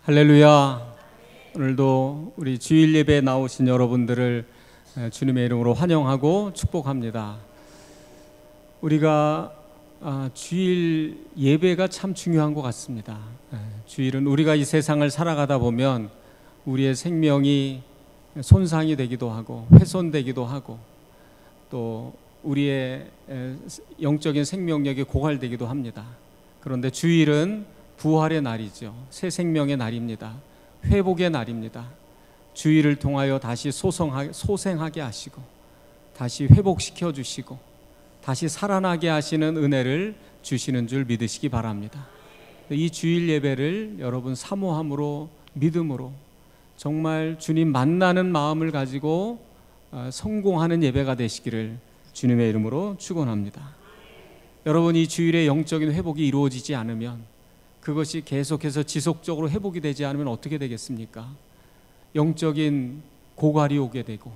할렐루야. 오늘도 우리 주일 예배에 나오신 여러분들을 주님의 이름으로 환영하고 축복합니다. 우리가 주일 예배가 참 중요한 것 같습니다. 주일은 우리가 이 세상을 살아가다 보면 우리의 생명이 손상이 되기도 하고 훼손되기도 하고 또 우리의 영적인 생명력이 고갈되기도 합니다. 그런데 주일은 부활의 날이죠. 새 생명의 날입니다. 회복의 날입니다. 주일을 통하여 다시 소생하게 하시고 다시 회복시켜 주시고 다시 살아나게 하시는 은혜를 주시는 줄 믿으시기 바랍니다. 이 주일 예배를 여러분 사모함으로 믿음으로 정말 주님 만나는 마음을 가지고 성공하는 예배가 되시기를 주님의 이름으로 축원합니다. 여러분, 이 주일에 영적인 회복이 이루어지지 않으면, 그것이 계속해서 지속적으로 회복이 되지 않으면 어떻게 되겠습니까? 영적인 고갈이 오게 되고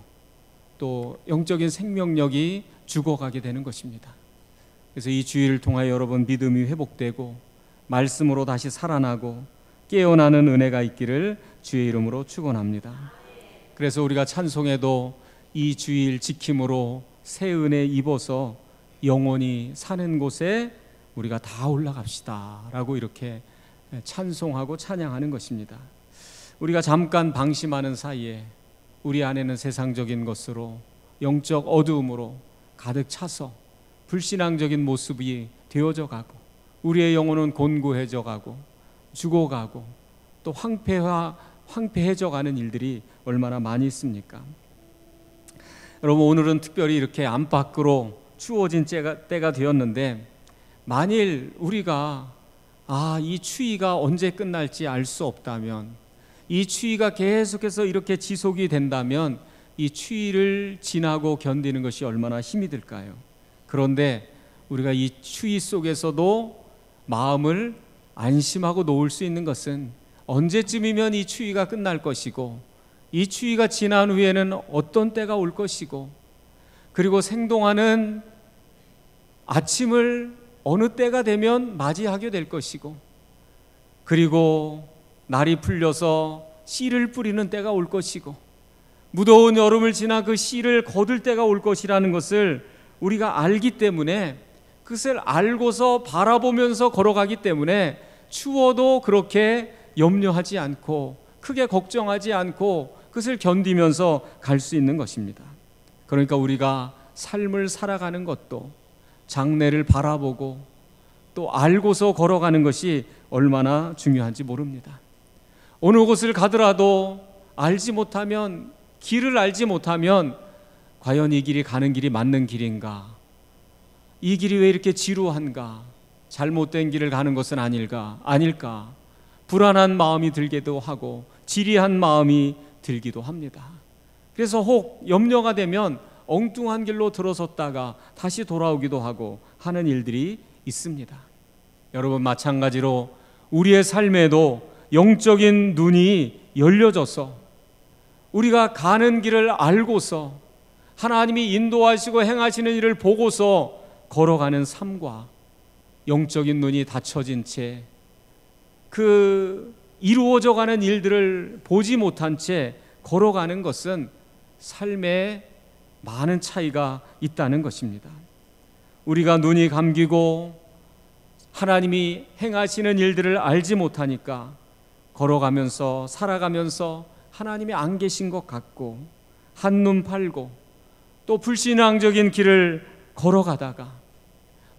또 영적인 생명력이 죽어가게 되는 것입니다. 그래서 이 주일을 통하여 여러분 믿음이 회복되고 말씀으로 다시 살아나고 깨어나는 은혜가 있기를 주의 이름으로 축원합니다. 그래서 우리가 찬송에도 이 주일 지킴으로 새 은혜 입어서 영원히 사는 곳에 우리가 다 올라갑시다 라고 이렇게 찬송하고 찬양하는 것입니다. 우리가 잠깐 방심하는 사이에 우리 안에는 세상적인 것으로 영적 어두움으로 가득 차서 불신앙적인 모습이 되어져 가고 우리의 영혼은 곤고해져 가고 죽어가고 또 황폐해져 가는 일들이 얼마나 많이 있습니까? 여러분, 오늘은 특별히 이렇게 안팎으로 추워진 때가 되었는데, 만일 우리가 이 추위가 언제 끝날지 알 수 없다면, 이 추위가 계속해서 이렇게 지속이 된다면 이 추위를 지나고 견디는 것이 얼마나 힘이 들까요? 그런데 우리가 이 추위 속에서도 마음을 안심하고 놓을 수 있는 것은 언제쯤이면 이 추위가 끝날 것이고 이 추위가 지난 후에는 어떤 때가 올 것이고 그리고 생동하는 아침을 어느 때가 되면 맞이하게 될 것이고 그리고 날이 풀려서 씨를 뿌리는 때가 올 것이고 무더운 여름을 지나 그 씨를 거둘 때가 올 것이라는 것을 우리가 알기 때문에, 그것을 알고서 바라보면서 걸어가기 때문에 추워도 그렇게 염려하지 않고 크게 걱정하지 않고 그것을 견디면서 갈 수 있는 것입니다. 그러니까 우리가 삶을 살아가는 것도 장래를 바라보고 또 알고서 걸어가는 것이 얼마나 중요한지 모릅니다. 어느 곳을 가더라도 길을 알지 못하면 과연 이 길이 가는 길이 맞는 길인가? 이 길이 왜 이렇게 지루한가? 잘못된 길을 가는 것은 아닐까? 불안한 마음이 들기도 하고 지리한 마음이 들기도 합니다. 그래서 혹 염려가 되면 엉뚱한 길로 들어섰다가 다시 돌아오기도 하고 하는 일들이 있습니다. 여러분, 마찬가지로 우리의 삶에도 영적인 눈이 열려져서 우리가 가는 길을 알고서 하나님이 인도하시고 행하시는 일을 보고서 걸어가는 삶과 영적인 눈이 닫혀진 채 그 이루어져 가는 일들을 보지 못한 채 걸어가는 것은 삶에 많은 차이가 있다는 것입니다. 우리가 눈이 감기고 하나님이 행하시는 일들을 알지 못하니까 걸어가면서 살아가면서 하나님이 안 계신 것 같고 한눈 팔고 또 불신앙적인 길을 걸어가다가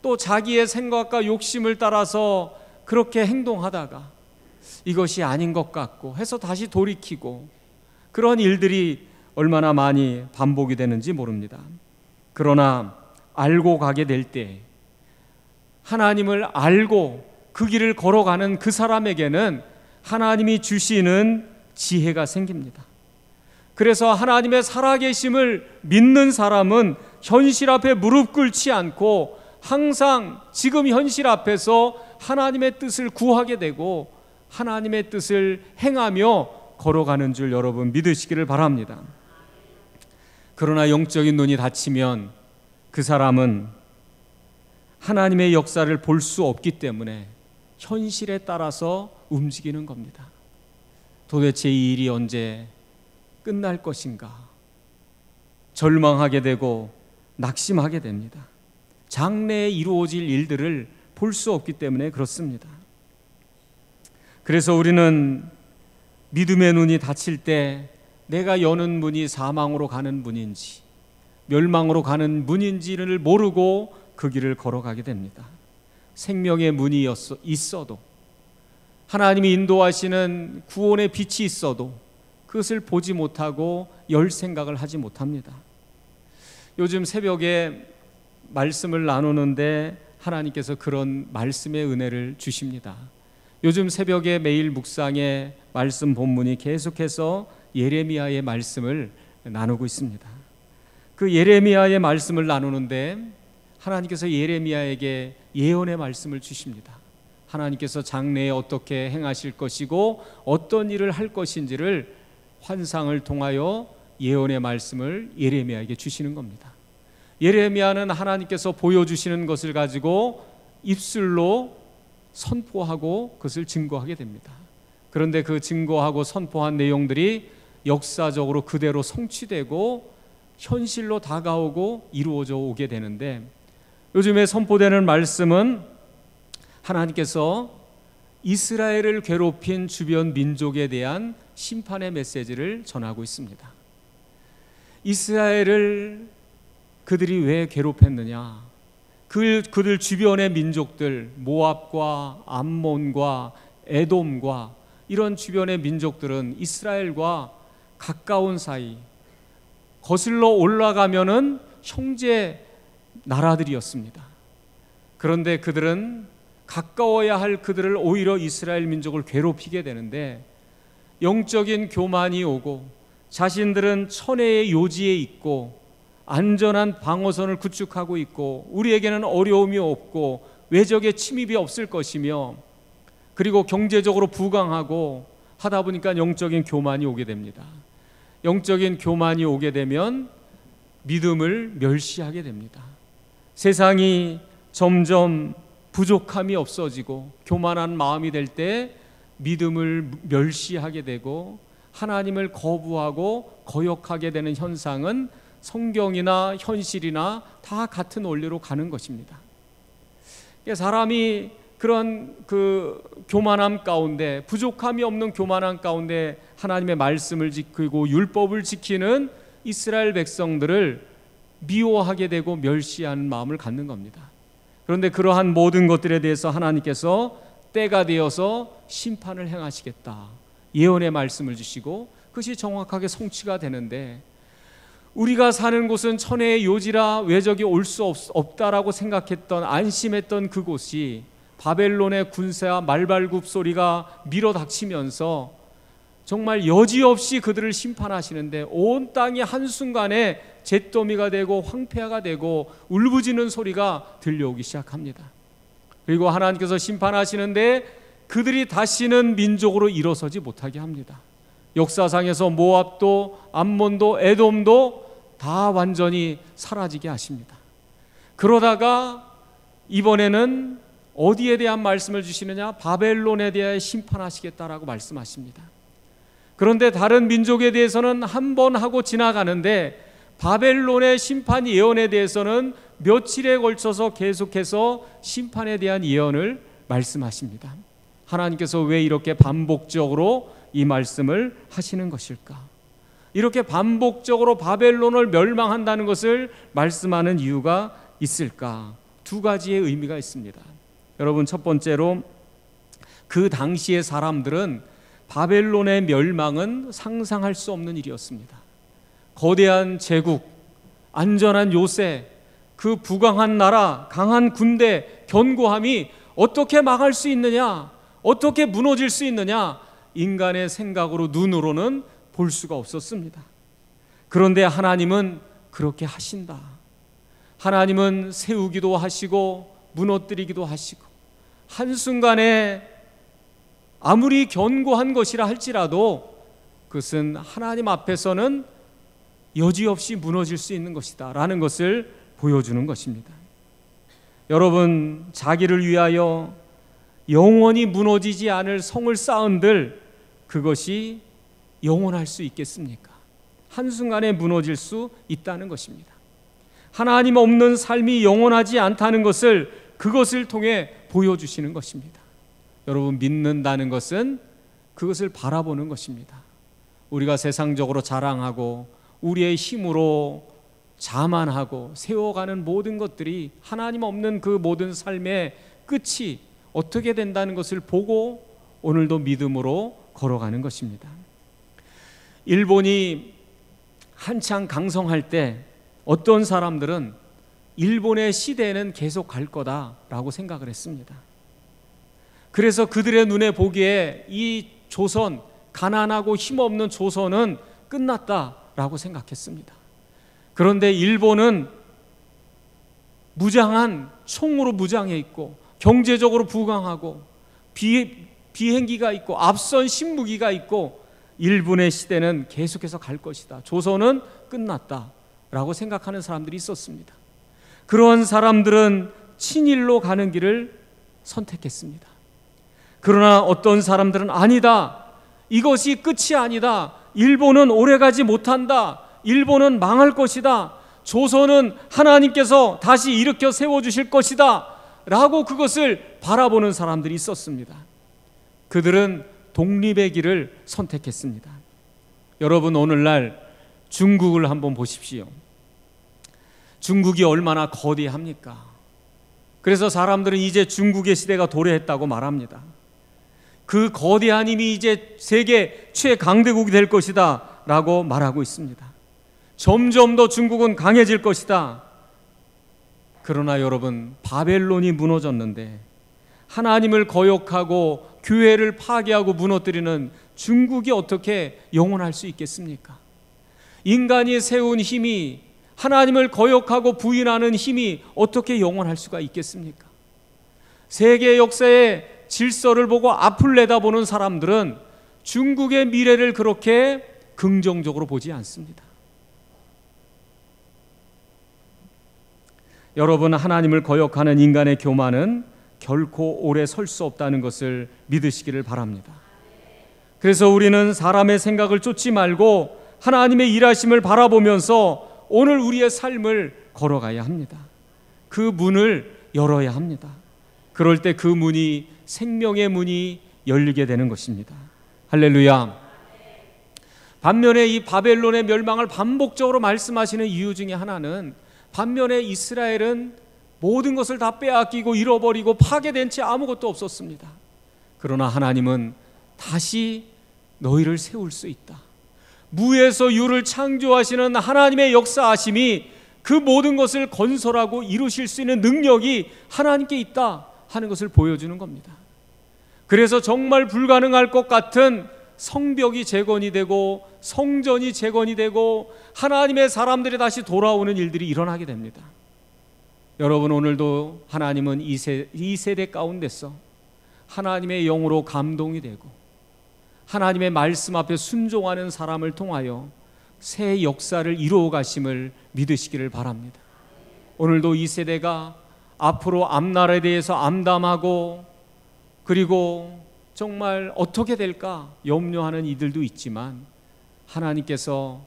또 자기의 생각과 욕심을 따라서 그렇게 행동하다가 이것이 아닌 것 같고 해서 다시 돌이키고 그런 일들이 얼마나 많이 반복이 되는지 모릅니다. 그러나 알고 가게 될 때, 하나님을 알고 그 길을 걸어가는 그 사람에게는 하나님이 주시는 지혜가 생깁니다. 그래서 하나님의 살아계심을 믿는 사람은 현실 앞에 무릎 꿇지 않고 항상 지금 현실 앞에서 하나님의 뜻을 구하게 되고 하나님의 뜻을 행하며 걸어가는 줄 여러분 믿으시기를 바랍니다. 그러나 영적인 눈이 닫히면 그 사람은 하나님의 역사를 볼 수 없기 때문에 현실에 따라서 움직이는 겁니다. 도대체 이 일이 언제 끝날 것인가 절망하게 되고 낙심하게 됩니다. 장래에 이루어질 일들을 볼 수 없기 때문에 그렇습니다. 그래서 우리는 믿음의 눈이 닫힐 때 내가 여는 문이 사망으로 가는 문인지 멸망으로 가는 문인지를 모르고 그 길을 걸어가게 됩니다. 생명의 문이 있어도, 하나님이 인도하시는 구원의 빛이 있어도 그것을 보지 못하고 열 생각을 하지 못합니다. 요즘 새벽에 말씀을 나누는데 하나님께서 그런 말씀의 은혜를 주십니다. 요즘 새벽에 매일 묵상의 말씀 본문이 계속해서 예레미야의 말씀을 나누고 있습니다. 그 예레미야의 말씀을 나누는데 하나님께서 예레미야에게 예언의 말씀을 주십니다. 하나님께서 장래에 어떻게 행하실 것이고 어떤 일을 할 것인지를 환상을 통하여 예언의 말씀을 예레미야에게 주시는 겁니다. 예레미야는 하나님께서 보여주시는 것을 가지고 입술로 선포하고 그것을 증거하게 됩니다. 그런데 그 증거하고 선포한 내용들이 역사적으로 그대로 성취되고 현실로 다가오고 이루어져 오게 되는데, 요즘에 선포되는 말씀은 하나님께서 이스라엘을 괴롭힌 주변 민족에 대한 심판의 메시지를 전하고 있습니다. 이스라엘을 그들이 왜 괴롭혔느냐? 그들 주변의 민족들, 모압과 암몬과 에돔과 이런 주변의 민족들은 이스라엘과 가까운 사이, 거슬러 올라가면은 형제 나라들이었습니다. 그런데 그들은 가까워야 할 그들을 오히려 이스라엘 민족을 괴롭히게 되는데, 영적인 교만이 오고 자신들은 천혜의 요지에 있고 안전한 방어선을 구축하고 있고 우리에게는 어려움이 없고 외적의 침입이 없을 것이며, 그리고 경제적으로 부강하고 하다 보니까 영적인 교만이 오게 됩니다. 영적인 교만이 오게 되면 믿음을 멸시하게 됩니다. 세상이 점점 부족함이 없어지고 교만한 마음이 될 때 믿음을 멸시하게 되고 하나님을 거부하고 거역하게 되는 현상은 성경이나 현실이나 다 같은 원리로 가는 것입니다. 사람이 그런 그 교만함 가운데, 부족함이 없는 교만함 가운데 하나님의 말씀을 지키고 율법을 지키는 이스라엘 백성들을 미워하게 되고 멸시하는 마음을 갖는 겁니다. 그런데 그러한 모든 것들에 대해서 하나님께서 때가 되어서 심판을 행하시겠다 예언의 말씀을 주시고 그것이 정확하게 성취가 되는데, 우리가 사는 곳은 천혜의 요지라 외적이 올 수 없다라고 생각했던, 안심했던 그곳이 바벨론의 군사와 말발굽 소리가 밀어닥치면서 정말 여지없이 그들을 심판하시는데, 온 땅이 한순간에 잿더미가 되고 황폐화가 되고 울부짖는 소리가 들려오기 시작합니다. 그리고 하나님께서 심판하시는데 그들이 다시는 민족으로 일어서지 못하게 합니다. 역사상에서 모압도 암몬도 에돔도 다 완전히 사라지게 하십니다. 그러다가 이번에는 어디에 대한 말씀을 주시느냐? 바벨론에 대하여 심판하시겠다라고 말씀하십니다. 그런데 다른 민족에 대해서는 한 번 하고 지나가는데 바벨론의 심판 예언에 대해서는 며칠에 걸쳐서 계속해서 심판에 대한 예언을 말씀하십니다. 하나님께서 왜 이렇게 반복적으로 이 말씀을 하시는 것일까? 이렇게 반복적으로 바벨론을 멸망한다는 것을 말씀하는 이유가 있을까? 두 가지의 의미가 있습니다. 여러분, 첫 번째로 그 당시의 사람들은 바벨론의 멸망은 상상할 수 없는 일이었습니다. 거대한 제국, 안전한 요새, 그 부강한 나라, 강한 군대, 견고함이 어떻게 망할 수 있느냐, 어떻게 무너질 수 있느냐, 인간의 생각으로, 눈으로는 볼 수가 없었습니다. 그런데 하나님은 그렇게 하신다. 하나님은 세우기도 하시고 무너뜨리기도 하시고, 한순간에 아무리 견고한 것이라 할지라도 그것은 하나님 앞에서는 여지없이 무너질 수 있는 것이다 라는 것을 보여주는 것입니다. 여러분, 자기를 위하여 영원히 무너지지 않을 성을 쌓은들 그것이 영원할 수 있겠습니까? 한순간에 무너질 수 있다는 것입니다. 하나님 없는 삶이 영원하지 않다는 것을 그것을 통해 보여주시는 것입니다. 여러분, 믿는다는 것은 그것을 바라보는 것입니다. 우리가 세상적으로 자랑하고 우리의 힘으로 자만하고 세워가는 모든 것들이 하나님 없는 그 모든 삶의 끝이 어떻게 된다는 것을 보고 오늘도 믿음으로 걸어가는 것입니다. 일본이 한창 강성할 때 어떤 사람들은 일본의 시대는 계속 갈 거다라고 생각을 했습니다. 그래서 그들의 눈에 보기에 이 조선, 가난하고 힘없는 조선은 끝났다라고 생각했습니다. 그런데 일본은 무장한 총으로 무장해 있고 경제적으로 부강하고 비행기가 있고 앞선 신무기가 있고 일본의 시대는 계속해서 갈 것이다. 조선은 끝났다라고 생각하는 사람들이 있었습니다. 그런 사람들은 친일로 가는 길을 선택했습니다. 그러나 어떤 사람들은 아니다. 이것이 끝이 아니다. 일본은 오래가지 못한다. 일본은 망할 것이다. 조선은 하나님께서 다시 일으켜 세워주실 것이다 라고 그것을 바라보는 사람들이 있었습니다. 그들은 독립의 길을 선택했습니다. 여러분, 오늘날 중국을 한번 보십시오. 중국이 얼마나 거대합니까? 그래서 사람들은 이제 중국의 시대가 도래했다고 말합니다. 그 거대한 힘이 이제 세계 최강대국이 될 것이다 라고 말하고 있습니다. 점점 더 중국은 강해질 것이다. 그러나 여러분, 바벨론이 무너졌는데 하나님을 거역하고 교회를 파괴하고 무너뜨리는 중국이 어떻게 영원할 수 있겠습니까? 인간이 세운 힘이, 하나님을 거역하고 부인하는 힘이 어떻게 영원할 수가 있겠습니까? 세계 역사의 질서를 보고 앞을 내다보는 사람들은 중국의 미래를 그렇게 긍정적으로 보지 않습니다. 여러분, 하나님을 거역하는 인간의 교만은 결코 오래 설 수 없다는 것을 믿으시기를 바랍니다. 그래서 우리는 사람의 생각을 쫓지 말고 하나님의 일하심을 바라보면서 오늘 우리의 삶을 걸어가야 합니다. 그 문을 열어야 합니다. 그럴 때 그 문이 생명의 문이 열리게 되는 것입니다. 할렐루야. 반면에 이 바벨론의 멸망을 반복적으로 말씀하시는 이유 중에 하나는, 반면에 이스라엘은 모든 것을 다 빼앗기고 잃어버리고 파괴된 채 아무것도 없었습니다. 그러나 하나님은 다시 너희를 세울 수 있다. 무에서 유를 창조하시는 하나님의 역사하심이 그 모든 것을 건설하고 이루실 수 있는 능력이 하나님께 있다 하는 것을 보여주는 겁니다. 그래서 정말 불가능할 것 같은 성벽이 재건이 되고 성전이 재건이 되고 하나님의 사람들이 다시 돌아오는 일들이 일어나게 됩니다. 여러분, 오늘도 하나님은 이 세대 가운데서 하나님의 영으로 감동이 되고 하나님의 말씀 앞에 순종하는 사람을 통하여 새 역사를 이루어 가심을 믿으시기를 바랍니다. 오늘도 이 세대가 앞으로 앞날에 대해서 암담하고 그리고 정말 어떻게 될까 염려하는 이들도 있지만, 하나님께서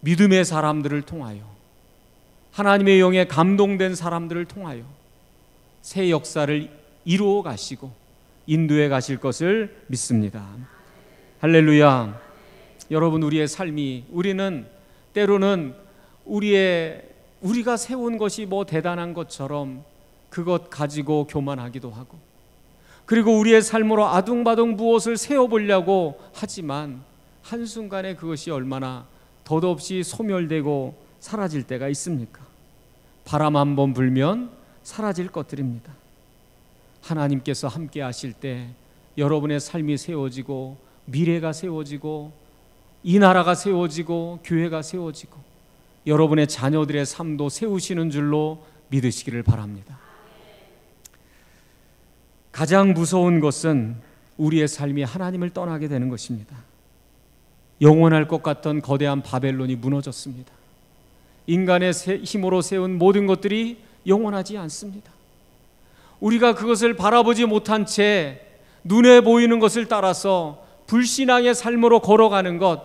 믿음의 사람들을 통하여, 하나님의 영에 감동된 사람들을 통하여 새 역사를 이루어 가시고 인도해 가실 것을 믿습니다. 할렐루야. 여러분, 우리의 삶이, 우리는 때로는 우리가 세운 것이 뭐 대단한 것처럼 그것 가지고 교만하기도 하고, 그리고 우리의 삶으로 아둥바둥 무엇을 세워보려고 하지만 한순간에 그것이 얼마나 덧없이 소멸되고 사라질 때가 있습니까? 바람 한 번 불면 사라질 것들입니다. 하나님께서 함께 하실 때 여러분의 삶이 세워지고 미래가 세워지고 이 나라가 세워지고 교회가 세워지고 여러분의 자녀들의 삶도 세우시는 줄로 믿으시기를 바랍니다. 가장 무서운 것은 우리의 삶이 하나님을 떠나게 되는 것입니다. 영원할 것 같던 거대한 바벨론이 무너졌습니다. 인간의 힘으로 세운 모든 것들이 영원하지 않습니다. 우리가 그것을 바라보지 못한 채 눈에 보이는 것을 따라서 불신앙의 삶으로 걸어가는 것,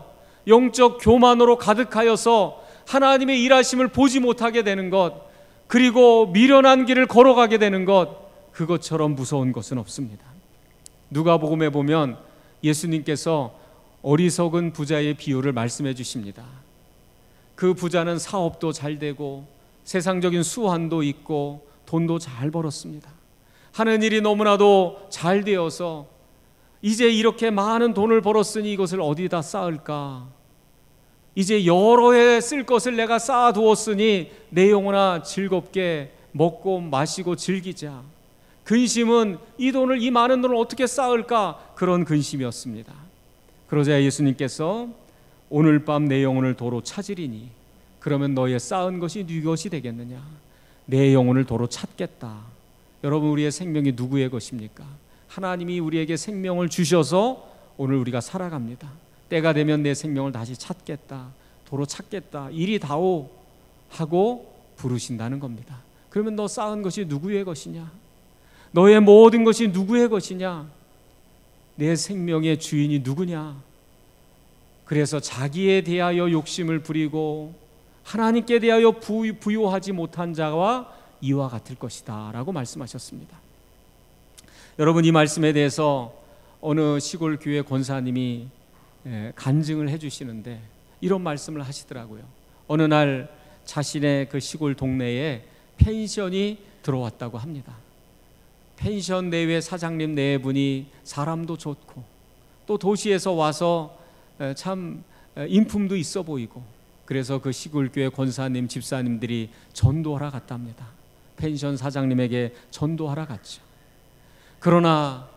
영적 교만으로 가득하여서 하나님의 일하심을 보지 못하게 되는 것, 그리고 미련한 길을 걸어가게 되는 것, 그것처럼 무서운 것은 없습니다. 누가복음에 보면 예수님께서 어리석은 부자의 비유를 말씀해 주십니다. 그 부자는 사업도 잘 되고 세상적인 수완도 있고 돈도 잘 벌었습니다. 하는 일이 너무나도 잘 되어서 이제 이렇게 많은 돈을 벌었으니 이것을 어디다 쌓을까? 이제 여러 해 쓸 것을 내가 쌓아두었으니 내 영혼아 즐겁게 먹고 마시고 즐기자. 근심은 이 돈을, 이 많은 돈을 어떻게 쌓을까? 그런 근심이었습니다. 그러자 예수님께서 오늘 밤 내 영혼을 도로 찾으리니 그러면 너의 쌓은 것이 네 것이 되겠느냐? 내 영혼을 도로 찾겠다. 여러분, 우리의 생명이 누구의 것입니까? 하나님이 우리에게 생명을 주셔서 오늘 우리가 살아갑니다. 때가 되면 내 생명을 다시 찾겠다, 도로 찾겠다, 이리 다오 하고 부르신다는 겁니다. 그러면 너 쌓은 것이 누구의 것이냐? 너의 모든 것이 누구의 것이냐? 내 생명의 주인이 누구냐? 그래서 자기에 대하여 욕심을 부리고 하나님께 대하여 부요하지 못한 자와 이와 같을 것이다 라고 말씀하셨습니다. 여러분, 이 말씀에 대해서 어느 시골 교회 권사님이 간증을 해주시는데 이런 말씀을 하시더라고요. 어느 날 자신의 그 시골 동네에 펜션이 들어왔다고 합니다. 펜션 내외 사장님 네 분이 사람도 좋고 또 도시에서 와서 참 인품도 있어 보이고, 그래서 그 시골교회 권사님 집사님들이 전도하러 갔답니다. 펜션 사장님에게 전도하러 갔죠. 그러나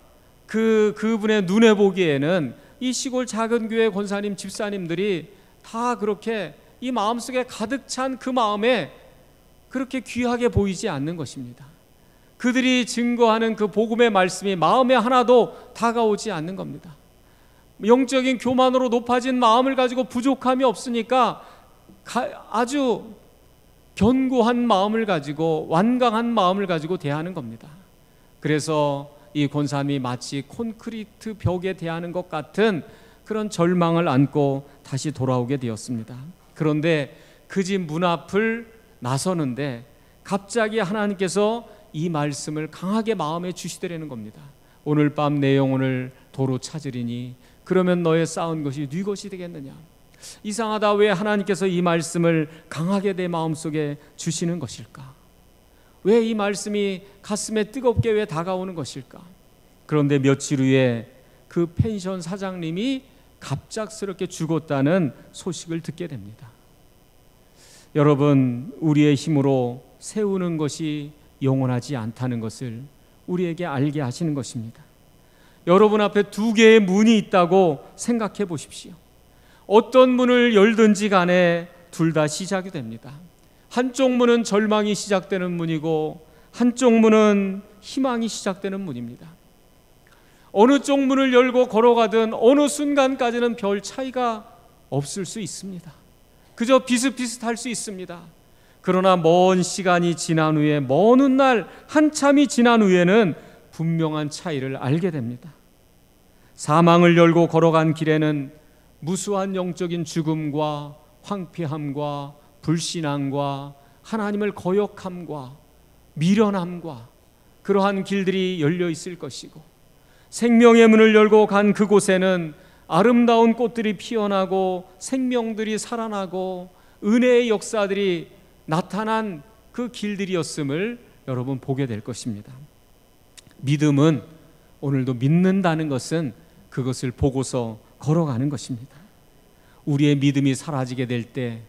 그분의 눈에 보기에는 이 시골 작은 교회 권사님 집사님들이 다 그렇게 이 마음속에 가득 찬 그 마음에 그렇게 귀하게 보이지 않는 것입니다. 그들이 증거하는 그 복음의 말씀이 마음에 하나도 다가오지 않는 겁니다. 영적인 교만으로 높아진 마음을 가지고 부족함이 없으니까 아주 견고한 마음을 가지고 완강한 마음을 가지고 대하는 겁니다. 그래서 이 권사님이 마치 콘크리트 벽에 대하는 것 같은 그런 절망을 안고 다시 돌아오게 되었습니다. 그런데 그 집 문 앞을 나서는데 갑자기 하나님께서 이 말씀을 강하게 마음에 주시더라는 겁니다. 오늘 밤 내 영혼을 도로 찾으리니 그러면 너의 쌓은 것이 네 것이 되겠느냐? 이상하다. 왜 하나님께서 이 말씀을 강하게 내 마음속에 주시는 것일까? 왜 이 말씀이 가슴에 뜨겁게 왜 다가오는 것일까? 그런데 며칠 후에 그 펜션 사장님이 갑작스럽게 죽었다는 소식을 듣게 됩니다. 여러분, 우리의 힘으로 세우는 것이 영원하지 않다는 것을 우리에게 알게 하시는 것입니다. 여러분 앞에 두 개의 문이 있다고 생각해 보십시오. 어떤 문을 열든지 간에 둘 다 시작이 됩니다. 한쪽 문은 절망이 시작되는 문이고 한쪽 문은 희망이 시작되는 문입니다. 어느 쪽 문을 열고 걸어가든 어느 순간까지는 별 차이가 없을 수 있습니다. 그저 비슷비슷할 수 있습니다. 그러나 먼 시간이 지난 후에, 먼 훗날 한참이 지난 후에는 분명한 차이를 알게 됩니다. 사망을 열고 걸어간 길에는 무수한 영적인 죽음과 황폐함과 불신앙과 하나님을 거역함과 미련함과 그러한 길들이 열려 있을 것이고, 생명의 문을 열고 간 그곳에는 아름다운 꽃들이 피어나고 생명들이 살아나고 은혜의 역사들이 나타난 그 길들이었음을 여러분 보게 될 것입니다. 믿음은 오늘도 믿는다는 것은 그것을 보고서 걸어가는 것입니다. 우리의 믿음이 사라지게 될 때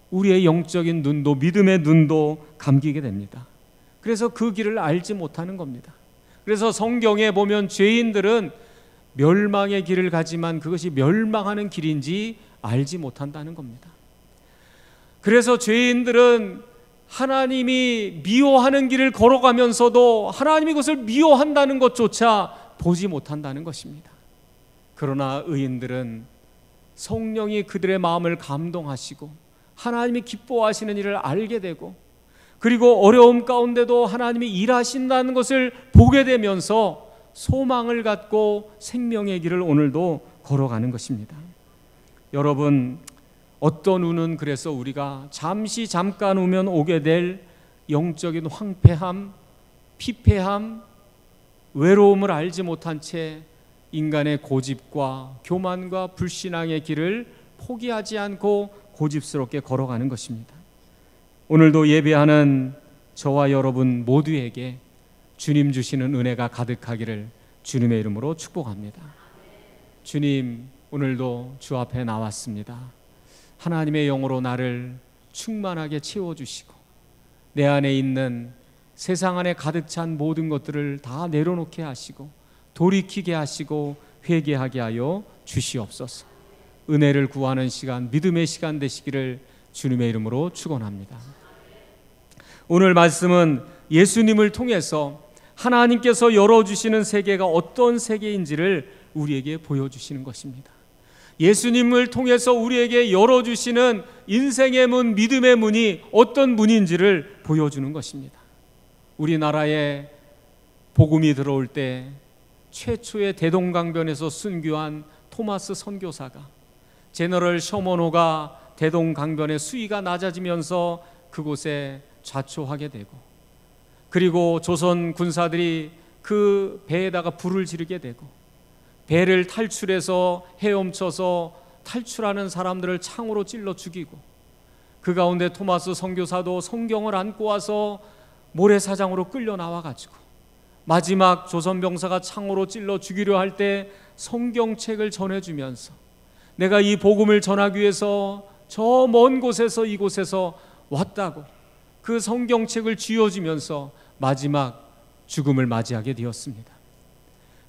우리의 영적인 눈도, 믿음의 눈도 감기게 됩니다. 그래서 그 길을 알지 못하는 겁니다. 그래서 성경에 보면 죄인들은 멸망의 길을 가지만 그것이 멸망하는 길인지 알지 못한다는 겁니다. 그래서 죄인들은 하나님이 미워하는 길을 걸어가면서도 하나님이 그것을 미워한다는 것조차 보지 못한다는 것입니다. 그러나 의인들은 성령이 그들의 마음을 감동하시고 하나님이 기뻐하시는 일을 알게 되고, 그리고 어려움 가운데도 하나님이 일하신다는 것을 보게 되면서 소망을 갖고 생명의 길을 오늘도 걸어가는 것입니다. 여러분, 어떤 운은 그래서 우리가 잠깐 오면 오게 될 영적인 황폐함, 피폐함, 외로움을 알지 못한 채 인간의 고집과 교만과 불신앙의 길을 포기하지 않고 고집스럽게 걸어가는 것입니다. 오늘도 예배하는 저와 여러분 모두에게 주님 주시는 은혜가 가득하기를 주님의 이름으로 축복합니다. 주님, 오늘도 주 앞에 나왔습니다. 하나님의 영으로 나를 충만하게 채워주시고 내 안에 있는 세상 안에 가득 찬 모든 것들을 다 내려놓게 하시고 돌이키게 하시고 회개하게 하여 주시옵소서. 은혜를 구하는 시간, 믿음의 시간 되시기를 주님의 이름으로 축원합니다. 오늘 말씀은 예수님을 통해서 하나님께서 열어주시는 세계가 어떤 세계인지를 우리에게 보여주시는 것입니다. 예수님을 통해서 우리에게 열어주시는 인생의 문, 믿음의 문이 어떤 문인지를 보여주는 것입니다. 우리나라에 복음이 들어올 때 최초의 대동강변에서 순교한 토마스 선교사가, 제너럴 셔먼호가 대동강변의 수위가 낮아지면서 그곳에 좌초하게 되고, 그리고 조선 군사들이 그 배에다가 불을 지르게 되고, 배를 탈출해서 헤엄쳐서 탈출하는 사람들을 창으로 찔러 죽이고, 그 가운데 토마스 선교사도 성경을 안고 와서 모래사장으로 끌려 나와가지고 마지막 조선 병사가 창으로 찔러 죽이려 할 때 성경책을 전해주면서 내가 이 복음을 전하기 위해서 저 먼 곳에서 이곳에서 왔다고 그 성경책을 쥐어주면서 마지막 죽음을 맞이하게 되었습니다.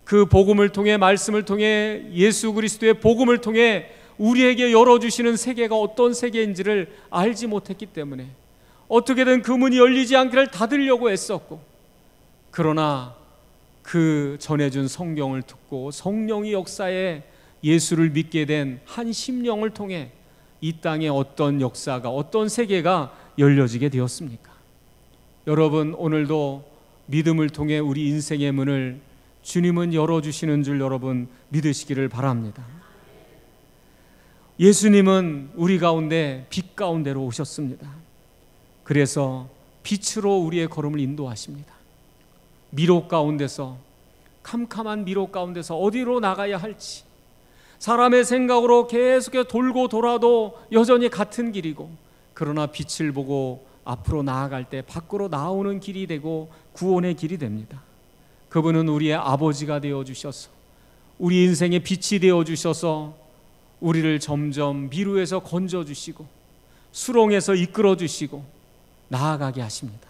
그 복음을 통해, 말씀을 통해, 예수 그리스도의 복음을 통해 우리에게 열어주시는 세계가 어떤 세계인지를 알지 못했기 때문에 어떻게든 그 문이 열리지 않기를 닫으려고 애썼고, 그러나 그 전해준 성경을 듣고 성령의 역사에 예수를 믿게 된 한 심령을 통해 이 땅에 어떤 역사가, 어떤 세계가 열려지게 되었습니까? 여러분, 오늘도 믿음을 통해 우리 인생의 문을 주님은 열어주시는 줄 여러분 믿으시기를 바랍니다. 예수님은 우리 가운데 빛 가운데로 오셨습니다. 그래서 빛으로 우리의 걸음을 인도하십니다. 미로 가운데서, 캄캄한 미로 가운데서 어디로 나가야 할지, 사람의 생각으로 계속 돌고 돌아도 여전히 같은 길이고, 그러나 빛을 보고 앞으로 나아갈 때 밖으로 나오는 길이 되고 구원의 길이 됩니다. 그분은 우리의 아버지가 되어주셔서, 우리 인생의 빛이 되어주셔서 우리를 점점 미루에서 건져주시고 수렁에서 이끌어주시고 나아가게 하십니다.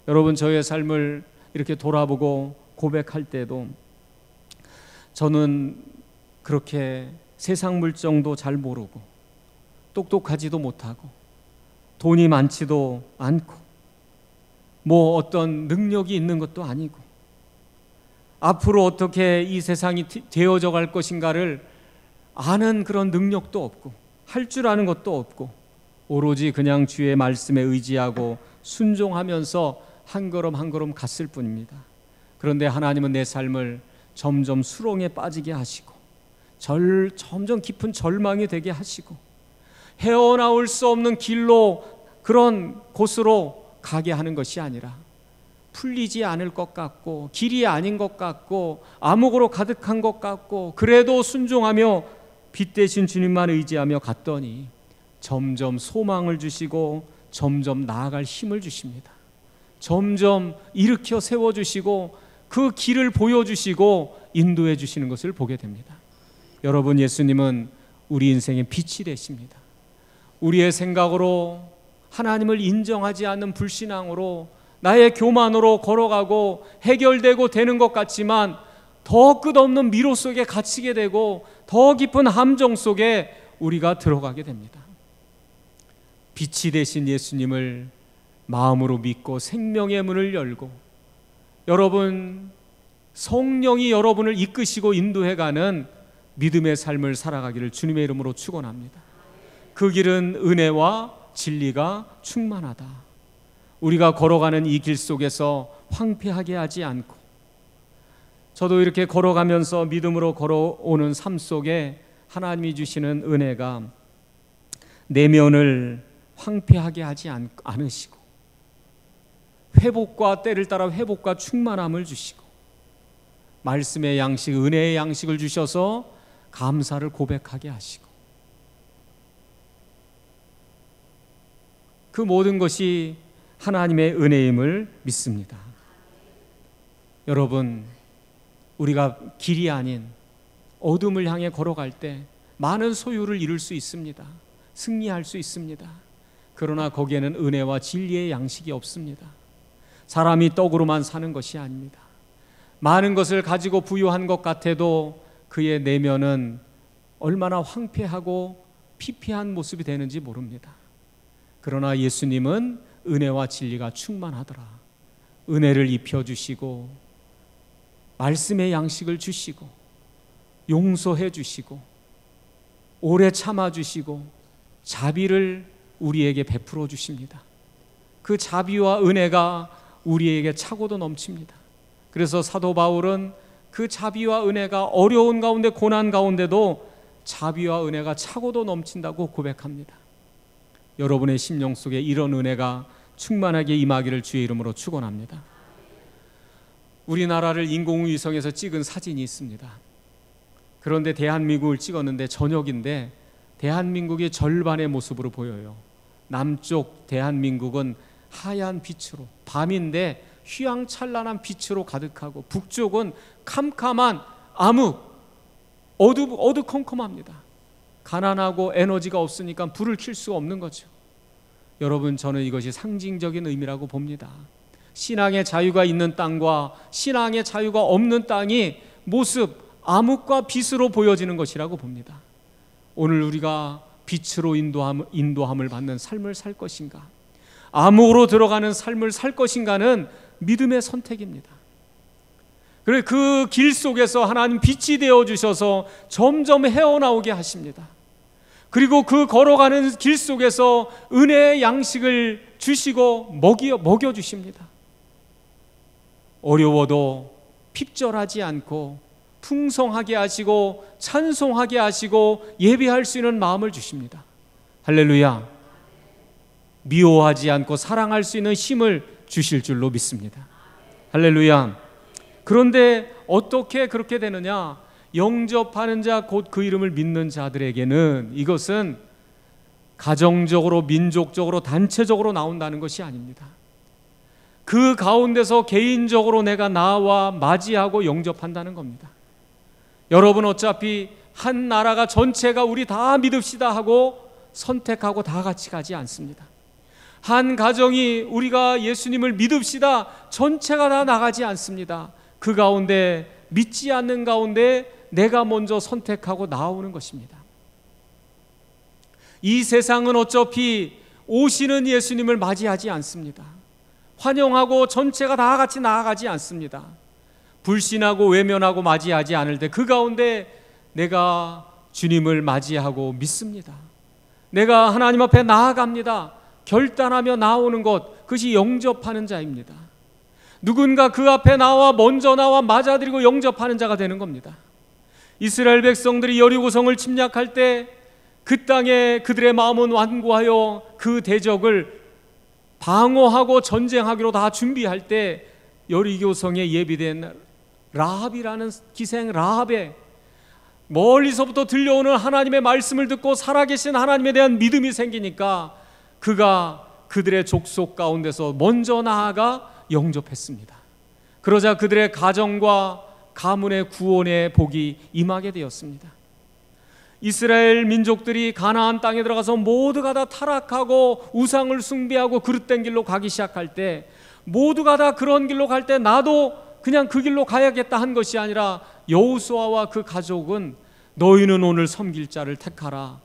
여러분, 저의 삶을 이렇게 돌아보고 고백할 때도 저는 그렇게 세상 물정도 잘 모르고 똑똑하지도 못하고 돈이 많지도 않고 뭐 어떤 능력이 있는 것도 아니고 앞으로 어떻게 이 세상이 되어져 갈 것인가를 아는 그런 능력도 없고 할 줄 아는 것도 없고 오로지 그냥 주의 말씀에 의지하고 순종하면서 한 걸음 한 걸음 갔을 뿐입니다. 그런데 하나님은 내 삶을 점점 수렁에 빠지게 하시고 점점 깊은 절망이 되게 하시고 헤어나올 수 없는 길로, 그런 곳으로 가게 하는 것이 아니라 풀리지 않을 것 같고 길이 아닌 것 같고 암흑으로 가득한 것 같고 그래도 순종하며 빛 대신 주님만 의지하며 갔더니 점점 소망을 주시고 점점 나아갈 힘을 주십니다. 점점 일으켜 세워주시고 그 길을 보여주시고 인도해 주시는 것을 보게 됩니다. 여러분, 예수님은 우리 인생의 빛이 되십니다. 우리의 생각으로, 하나님을 인정하지 않는 불신앙으로, 나의 교만으로 걸어가고 해결되고 되는 것 같지만 더 끝없는 미로 속에 갇히게 되고 더 깊은 함정 속에 우리가 들어가게 됩니다. 빛이 되신 예수님을 마음으로 믿고 생명의 문을 열고, 여러분, 성령이 여러분을 이끄시고 인도해가는 믿음의 삶을 살아가기를 주님의 이름으로 축원합니다. 그 길은 은혜와 진리가 충만하다. 우리가 걸어가는 이 길 속에서 황폐하게 하지 않고 저도 이렇게 걸어가면서 믿음으로 걸어오는 삶 속에 하나님이 주시는 은혜가 내면을 황폐하게 하지 않으시고 회복과 때를 따라 회복과 충만함을 주시고 말씀의 양식, 은혜의 양식을 주셔서 감사를 고백하게 하시고 그 모든 것이 하나님의 은혜임을 믿습니다. 여러분, 우리가 길이 아닌 어둠을 향해 걸어갈 때 많은 소유를 이룰 수 있습니다. 승리할 수 있습니다. 그러나 거기에는 은혜와 진리의 양식이 없습니다. 사람이 떡으로만 사는 것이 아닙니다. 많은 것을 가지고 부유한 것 같아도 그의 내면은 얼마나 황폐하고 피폐한 모습이 되는지 모릅니다. 그러나 예수님은 은혜와 진리가 충만하더라. 은혜를 입혀주시고 말씀의 양식을 주시고 용서해 주시고 오래 참아주시고 자비를 우리에게 베풀어 주십니다. 그 자비와 은혜가 우리에게 차고도 넘칩니다. 그래서 사도 바울은 그 자비와 은혜가 어려운 가운데 고난 가운데도 자비와 은혜가 차고도 넘친다고 고백합니다. 여러분의 심령 속에 이런 은혜가 충만하게 임하기를 주의 이름으로 축원합니다. 우리나라를 인공위성에서 찍은 사진이 있습니다. 그런데 대한민국을 찍었는데 저녁인데 대한민국의 절반의 모습으로 보여요. 남쪽 대한민국은 하얀 빛으로, 밤인데 휘황찬란한 빛으로 가득하고 북쪽은 캄캄한 암흑, 어두컴컴합니다. 가난하고 에너지가 없으니까 불을 켤 수가 없는 거죠. 여러분, 저는 이것이 상징적인 의미라고 봅니다. 신앙의 자유가 있는 땅과 신앙의 자유가 없는 땅이 모습, 암흑과 빛으로 보여지는 것이라고 봅니다. 오늘 우리가 빛으로 인도함을 받는 삶을 살 것인가, 암흑으로 들어가는 삶을 살 것인가는 믿음의 선택입니다. 그래, 그 길 속에서 하나님 빛이 되어 주셔서 점점 헤어나오게 하십니다. 그리고 그 걸어가는 길 속에서 은혜의 양식을 주시고 먹여 주십니다. 어려워도 핍절하지 않고 풍성하게 하시고 찬송하게 하시고 예배할 수 있는 마음을 주십니다. 할렐루야. 미워하지 않고 사랑할 수 있는 힘을 주실 줄로 믿습니다. 할렐루야. 그런데 어떻게 그렇게 되느냐? 영접하는 자, 곧 그 이름을 믿는 자들에게는 이것은 가정적으로, 민족적으로, 단체적으로 나온다는 것이 아닙니다. 그 가운데서 개인적으로 내가 나와 맞이하고 영접한다는 겁니다. 여러분, 어차피 한 나라가 전체가 우리 다 믿읍시다 하고 선택하고 다 같이 가지 않습니다. 한 가정이 우리가 예수님을 믿읍시다 전체가 다 나가지 않습니다. 그 가운데 믿지 않는 가운데 내가 먼저 선택하고 나오는 것입니다. 이 세상은 어차피 오시는 예수님을 맞이하지 않습니다. 환영하고 전체가 다 같이 나아가지 않습니다. 불신하고 외면하고 맞이하지 않을 때 그 가운데 내가 주님을 맞이하고 믿습니다. 내가 하나님 앞에 나아갑니다. 결단하며 나오는 것, 그것이 영접하는 자입니다. 누군가 그 앞에 나와 먼저 나와 맞아들이고 영접하는 자가 되는 겁니다. 이스라엘 백성들이 여리고성을 침략할 때 그 땅에 그들의 마음은 완고하여 그 대적을 방어하고 전쟁하기로 다 준비할 때 여리고성에 예비된 라합이라는 기생 라합에 멀리서부터 들려오는 하나님의 말씀을 듣고 살아계신 하나님에 대한 믿음이 생기니까 그가 그들의 족속 가운데서 먼저 나아가 영접했습니다. 그러자 그들의 가정과 가문의 구원의 복이 임하게 되었습니다. 이스라엘 민족들이 가나안 땅에 들어가서 모두가 다 타락하고 우상을 숭배하고 그릇된 길로 가기 시작할 때, 모두가 다 그런 길로 갈 때 나도 그냥 그 길로 가야겠다 한 것이 아니라 여호수아와 그 가족은 너희는 오늘 섬길 자를 택하라.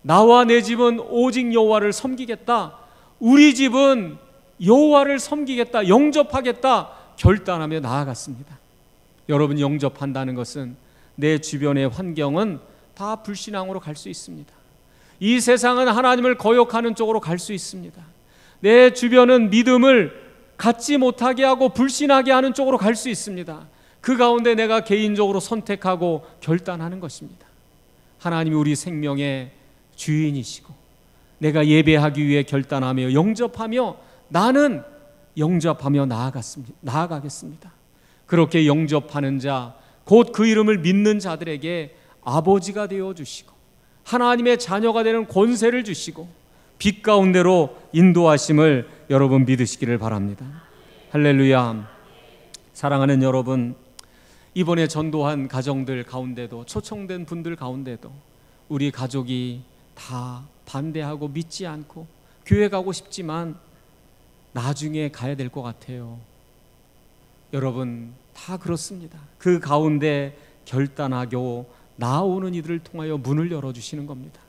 나와 내 집은 오직 여호와를 섬기겠다. 우리 집은 여호와를 섬기겠다, 영접하겠다 결단하며 나아갔습니다. 여러분, 영접한다는 것은 내 주변의 환경은 다 불신앙으로 갈 수 있습니다. 이 세상은 하나님을 거역하는 쪽으로 갈 수 있습니다. 내 주변은 믿음을 갖지 못하게 하고 불신하게 하는 쪽으로 갈 수 있습니다. 그 가운데 내가 개인적으로 선택하고 결단하는 것입니다. 하나님이 우리 생명의 주인이시고 내가 예배하기 위해 결단하며 영접하며 나는 영접하며 나아가겠습니다. 그렇게 영접하는 자, 곧 그 이름을 믿는 자들에게 아버지가 되어주시고 하나님의 자녀가 되는 권세를 주시고 빛 가운데로 인도하심을 여러분 믿으시기를 바랍니다. 할렐루야. 사랑하는 여러분, 이번에 전도한 가정들 가운데도, 초청된 분들 가운데도 우리 가족이 다 반대하고 믿지 않고 교회 가고 싶지만 나중에 가야 될 것 같아요. 여러분, 다 그렇습니다. 그 가운데 결단하고 나오는 이들을 통하여 문을 열어주시는 겁니다.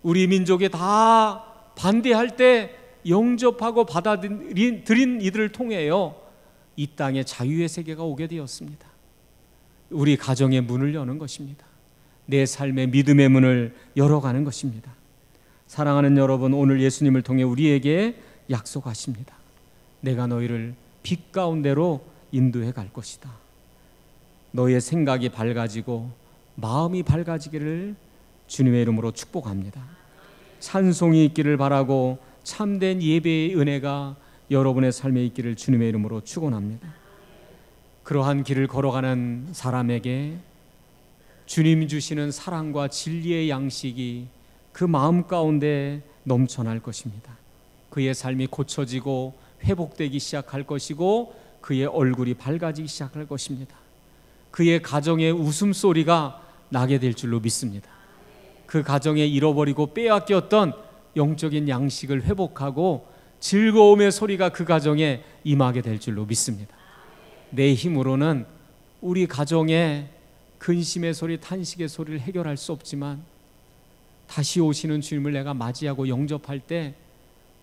우리 민족이 다 반대할 때 영접하고 받아들인 이들을 통해요 이 땅에 자유의 세계가 오게 되었습니다. 우리 가정의 문을 여는 것입니다. 내 삶의 믿음의 문을 열어가는 것입니다. 사랑하는 여러분, 오늘 예수님을 통해 우리에게 약속하십니다. 내가 너희를 빛 가운데로 인도해 갈 것이다. 너희의 생각이 밝아지고 마음이 밝아지기를 주님의 이름으로 축복합니다. 찬송이 있기를 바라고 참된 예배의 은혜가 여러분의 삶에 있기를 주님의 이름으로 축원합니다. 그러한 길을 걸어가는 사람에게 주님이 주시는 사랑과 진리의 양식이 그 마음 가운데 넘쳐날 것입니다. 그의 삶이 고쳐지고 회복되기 시작할 것이고 그의 얼굴이 밝아지기 시작할 것입니다. 그의 가정의 웃음소리가 나게 될 줄로 믿습니다. 그 가정에 잃어버리고 빼앗겼던 영적인 양식을 회복하고 즐거움의 소리가 그 가정에 임하게 될 줄로 믿습니다. 내 힘으로는 우리 가정의 근심의 소리, 탄식의 소리를 해결할 수 없지만 다시 오시는 주님을 내가 맞이하고 영접할 때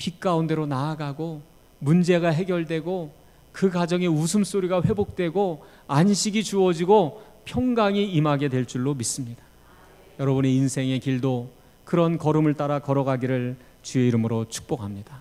빛 가운데로 나아가고 문제가 해결되고 그 가정의 웃음소리가 회복되고 안식이 주어지고 평강이 임하게 될 줄로 믿습니다. 여러분의 인생의 길도 그런 걸음을 따라 걸어가기를 주의 이름으로 축복합니다.